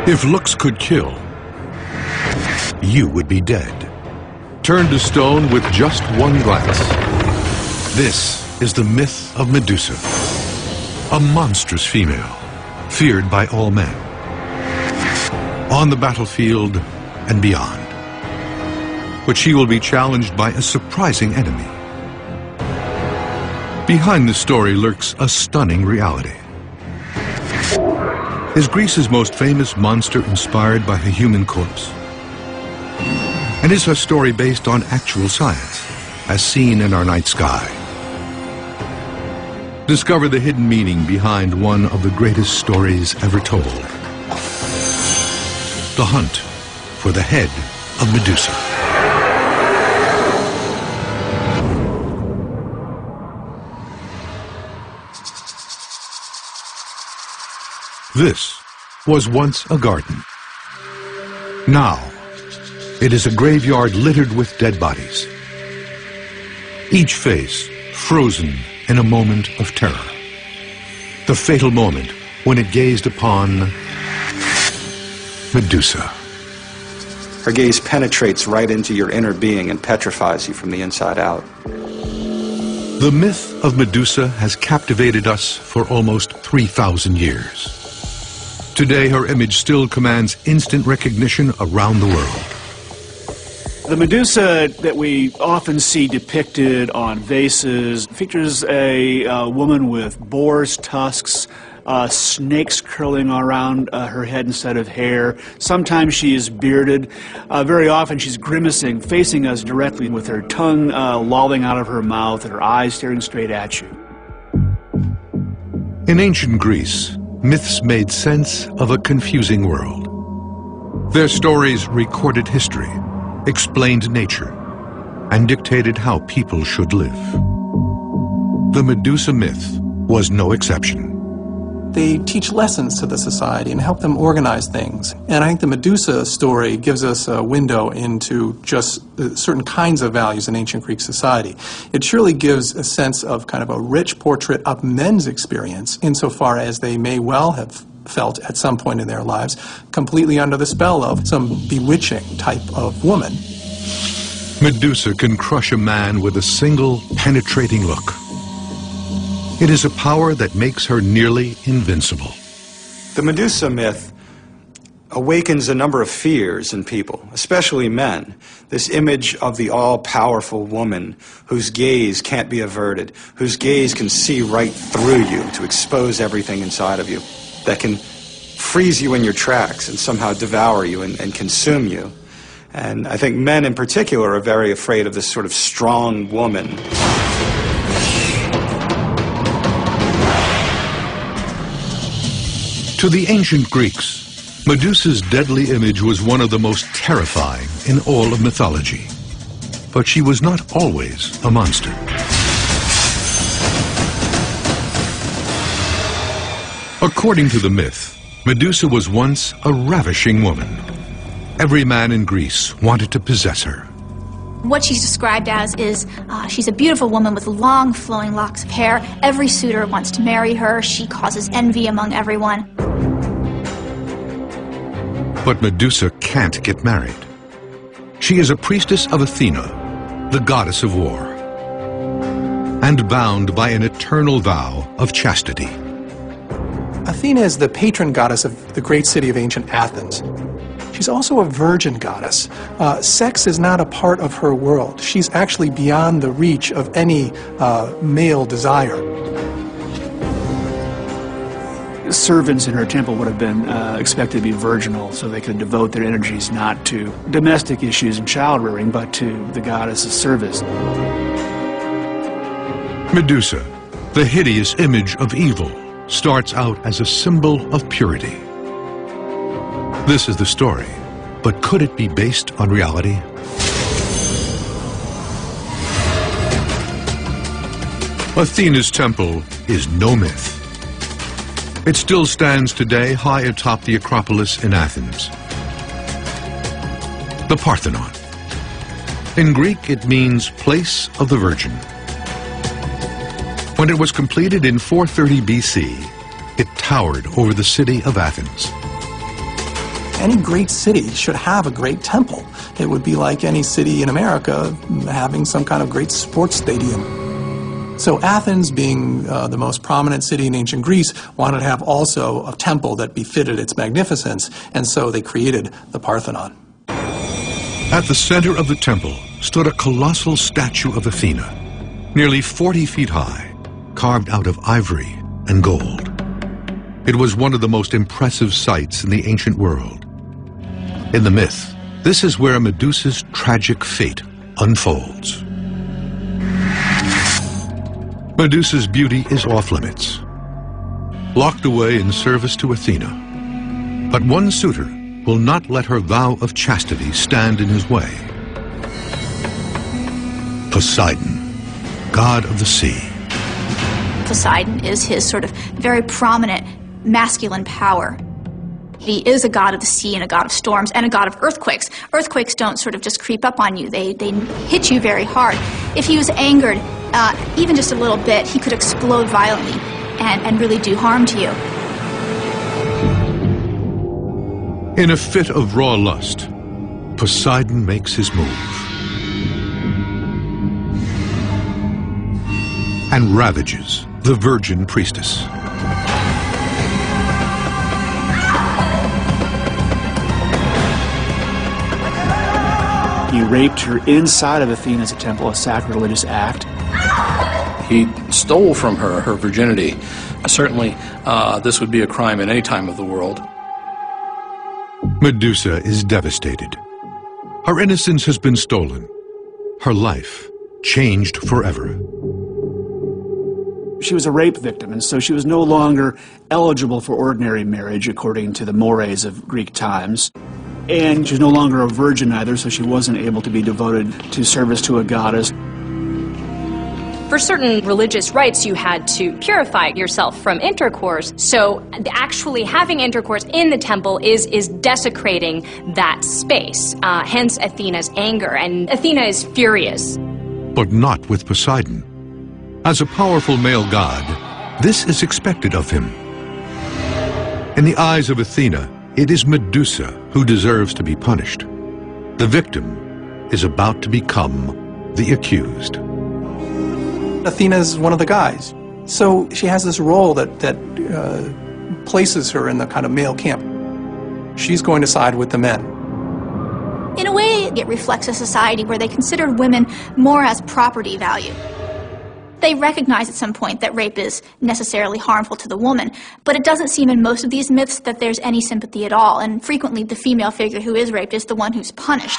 If looks could kill, you would be dead. Turned to stone with just one glance. This is the myth of Medusa, a monstrous female, feared by all men, on the battlefield and beyond. But she will be challenged by a surprising enemy. Behind the story lurks a stunning reality. Is Greece's most famous monster inspired by a human corpse? And is her story based on actual science, as seen in our night sky? Discover the hidden meaning behind one of the greatest stories ever told. The hunt for the head of Medusa. This was once a garden. Now, it is a graveyard littered with dead bodies. Each face frozen in a moment of terror. The fatal moment when it gazed upon Medusa. Her gaze penetrates right into your inner being and petrifies you from the inside out. The myth of Medusa has captivated us for almost 3,000 years. Today, her image still commands instant recognition around the world. The Medusa that we often see depicted on vases features a woman with boar's tusks, snakes curling around her head instead of hair. Sometimes she is bearded. Very often she's grimacing, facing us directly with her tongue lolling out of her mouth and her eyes staring straight at you. In ancient Greece, myths made sense of a confusing world. Their stories recorded history, explained nature, and dictated how people should live. The Medusa myth was no exception. They teach lessons to the society and help them organize things. And I think the Medusa story gives us a window into just certain kinds of values in ancient Greek society. It surely gives a sense of kind of a rich portrait of men's experience, insofar as they may well have felt at some point in their lives completely under the spell of some bewitching type of woman. Medusa can crush a man with a single penetrating look. It is a power that makes her nearly invincible. The Medusa myth awakens a number of fears in people, especially men. This image of the all-powerful woman whose gaze can't be averted, whose gaze can see right through you to expose everything inside of you, that can freeze you in your tracks and somehow devour you and consume you. And I think men in particular are very afraid of this sort of strong woman. To the ancient Greeks, Medusa's deadly image was one of the most terrifying in all of mythology. But she was not always a monster. According to the myth, Medusa was once a ravishing woman. Every man in Greece wanted to possess her. What she's described as is she's a beautiful woman with long flowing locks of hair. Every suitor wants to marry her. She causes envy among everyone. But Medusa can't get married. She is a priestess of Athena, the goddess of war, and bound by an eternal vow of chastity. Athena is the patron goddess of the great city of ancient Athens. She's also a virgin goddess. Sex is not a part of her world. She's actually beyond the reach of any male desire. Servants in her temple would have been expected to be virginal, so they could devote their energies not to domestic issues and child rearing, but to the goddess's service. Medusa, the hideous image of evil, starts out as a symbol of purity. This is the story, but could it be based on reality? Athena's temple is no myth. It still stands today high atop the Acropolis in Athens. The Parthenon. In Greek, it means place of the Virgin. When it was completed in 430 BC, it towered over the city of Athens. Any great city should have a great temple. It would be like any city in America having some kind of great sports stadium. So Athens, being the most prominent city in ancient Greece, wanted to have also a temple that befitted its magnificence, and so they created the Parthenon. At the center of the temple stood a colossal statue of Athena, nearly 40 feet high, carved out of ivory and gold. It was one of the most impressive sights in the ancient world. In the myth, this is where Medusa's tragic fate unfolds. Medusa's beauty is off limits, locked away in service to Athena. But one suitor will not let her vow of chastity stand in his way. Poseidon, god of the sea. Poseidon is his sort of very prominent masculine power. He is a god of the sea and a god of storms and a god of earthquakes. Earthquakes don't sort of just creep up on you. They hit you very hard. If he was angered, even just a little bit, he could explode violently and really do harm to you. In a fit of raw lust, Poseidon makes his move and ravages the virgin priestess. He raped her inside of Athena's temple, a sacrilegious act. He stole from her her virginity. Certainly, this would be a crime in any time of the world. Medusa is devastated. Her innocence has been stolen. Her life changed forever. She was a rape victim, and so she was no longer eligible for ordinary marriage according to the mores of Greek times. And she was no longer a virgin either, so she wasn't able to be devoted to service to a goddess. For certain religious rites, you had to purify yourself from intercourse. So actually having intercourse in the temple is desecrating that space. Hence Athena's anger, and Athena is furious. But not with Poseidon. As a powerful male god, this is expected of him. In the eyes of Athena, it is Medusa who deserves to be punished. The victim is about to become the accused. Athena's one of the guys. So she has this role that places her in the kind of male camp. She's going to side with the men. In a way, it reflects a society where they considered women more as property value. They recognize at some point that rape is necessarily harmful to the woman, but it doesn't seem in most of these myths that there's any sympathy at all, and frequently the female figure who is raped is the one who's punished.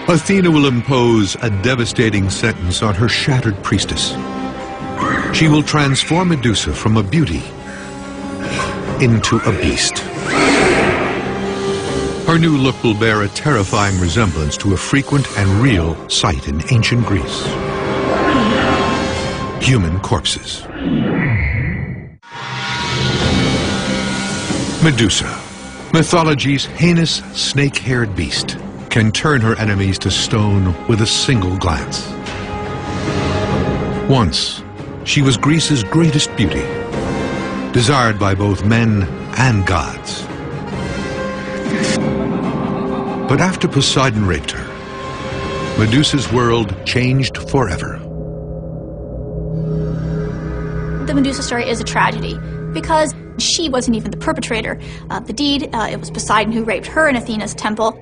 Athena will impose a devastating sentence on her shattered priestess. She will transform Medusa from a beauty into a beast. Her new look will bear a terrifying resemblance to a frequent and real sight in ancient Greece. Human corpses. Medusa, mythology's heinous snake-haired beast, can turn her enemies to stone with a single glance. Once, she was Greece's greatest beauty, desired by both men and gods. But after Poseidon raped her, Medusa's world changed forever. The Medusa story is a tragedy because she wasn't even the perpetrator of the deed. It was Poseidon who raped her in Athena's temple,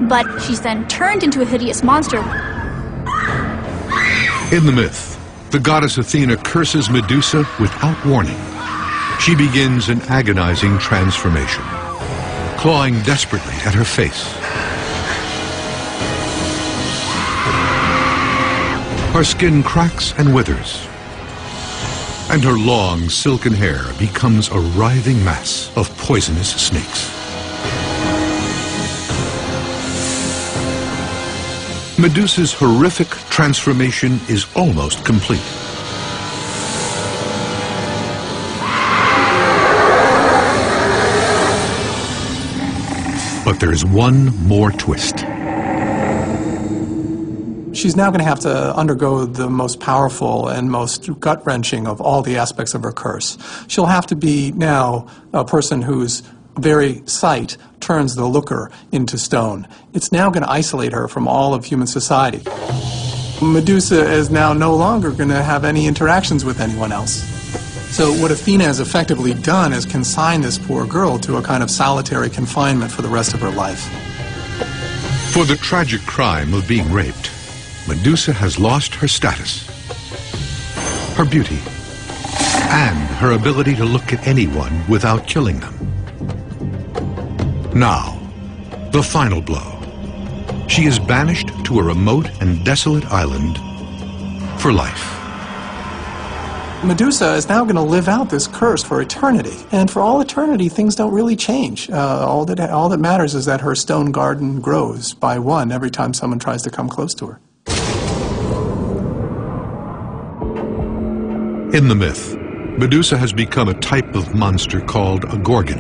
but she's then turned into a hideous monster. In the myth, the goddess Athena curses Medusa without warning. She begins an agonizing transformation, clawing desperately at her face. Her skin cracks and withers, and her long silken hair becomes a writhing mass of poisonous snakes. Medusa's horrific transformation is almost complete. But there's one more twist. She's now going to have to undergo the most powerful and most gut-wrenching of all the aspects of her curse. She'll have to be now a person who's very sight turns the looker into stone. It's now going to isolate her from all of human society. Medusa is now no longer going to have any interactions with anyone else. So what Athena has effectively done is consign this poor girl to a kind of solitary confinement for the rest of her life. For the tragic crime of being raped, Medusa has lost her status, her beauty, and her ability to look at anyone without killing them. Now, the final blow. She is banished to a remote and desolate island for life. Medusa is now going to live out this curse for eternity. And for all eternity, things don't really change. All that matters is that her stone garden grows by one every time someone tries to come close to her. In the myth, Medusa has become a type of monster called a gorgon,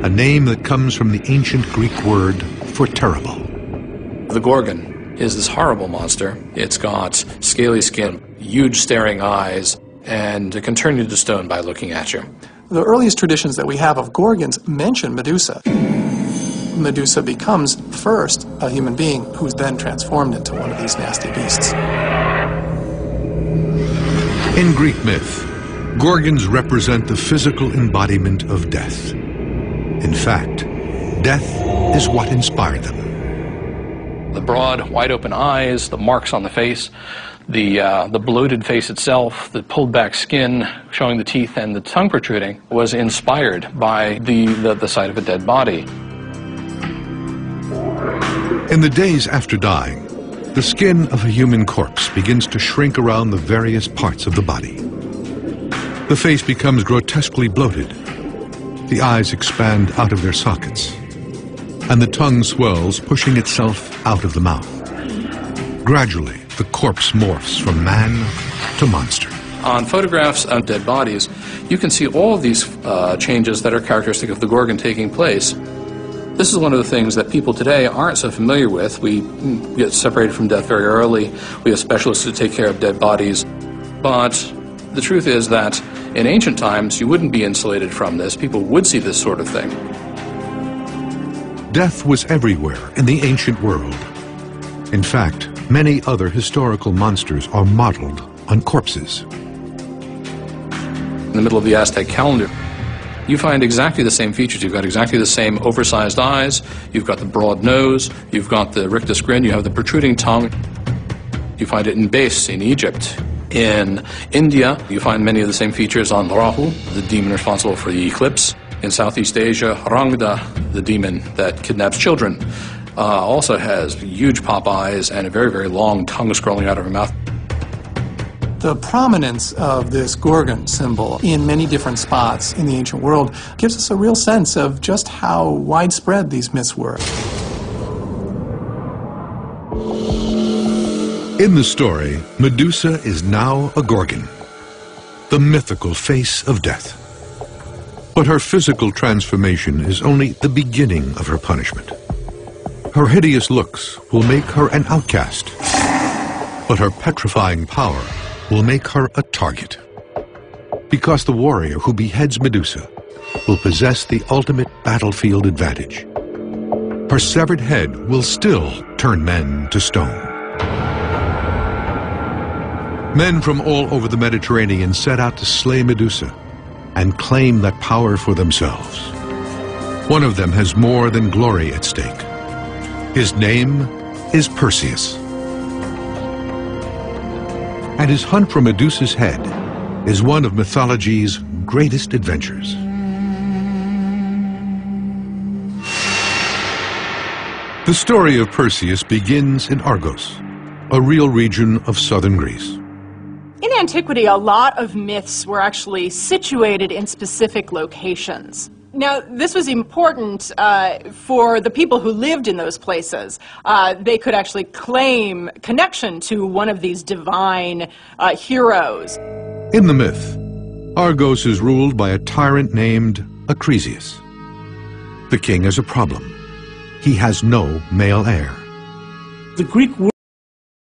a name that comes from the ancient Greek word for terrible. The gorgon is this horrible monster. It's got scaly skin, huge staring eyes, and it can turn you to stone by looking at you. The earliest traditions that we have of gorgons mention Medusa. Medusa becomes first a human being who's then transformed into one of these nasty beasts. In Greek myth, gorgons represent the physical embodiment of death. In fact, death is what inspired them. The broad, wide-open eyes, the marks on the face, the bloated face itself, the pulled-back skin showing the teeth and the tongue protruding was inspired by the sight of a dead body. In the days after dying, the skin of a human corpse begins to shrink around the various parts of the body. The face becomes grotesquely bloated. The eyes expand out of their sockets, and the tongue swells, pushing itself out of the mouth. Gradually, the corpse morphs from man to monster. On photographs of dead bodies, you can see all of these changes that are characteristic of the gorgon taking place. This is one of the things that people today aren't so familiar with. We get separated from death very early. We have specialists who take care of dead bodies. But the truth is that in ancient times, you wouldn't be insulated from this. People would see this sort of thing. Death was everywhere in the ancient world. In fact, many other historical monsters are modeled on corpses. In the middle of the Aztec calendar, you find exactly the same features. You've got exactly the same oversized eyes, you've got the broad nose, you've got the rictus grin, you have the protruding tongue. You find it in Bes in Egypt. In India, you find many of the same features on Rahu, the demon responsible for the eclipse. In Southeast Asia, Rangda, the demon that kidnaps children, also has huge pop eyes and a very, very long tongue scrolling out of her mouth. The prominence of this gorgon symbol in many different spots in the ancient world gives us a real sense of just how widespread these myths were. In the story, Medusa is now a gorgon, the mythical face of death. But her physical transformation is only the beginning of her punishment. Her hideous looks will make her an outcast, but her petrifying power will make her a target. Because the warrior who beheads Medusa will possess the ultimate battlefield advantage. Her severed head will still turn men to stone. Men from all over the Mediterranean set out to slay Medusa and claim that power for themselves. One of them has more than glory at stake. His name is Perseus. And his hunt for Medusa's head is one of mythology's greatest adventures. The story of Perseus begins in Argos, a real region of southern Greece. In antiquity, a lot of myths were actually situated in specific locations. Now, this was important for the people who lived in those places. They could actually claim connection to one of these divine heroes. In the myth, Argos is ruled by a tyrant named Acrisius. The king has a problem. He has no male heir. The Greek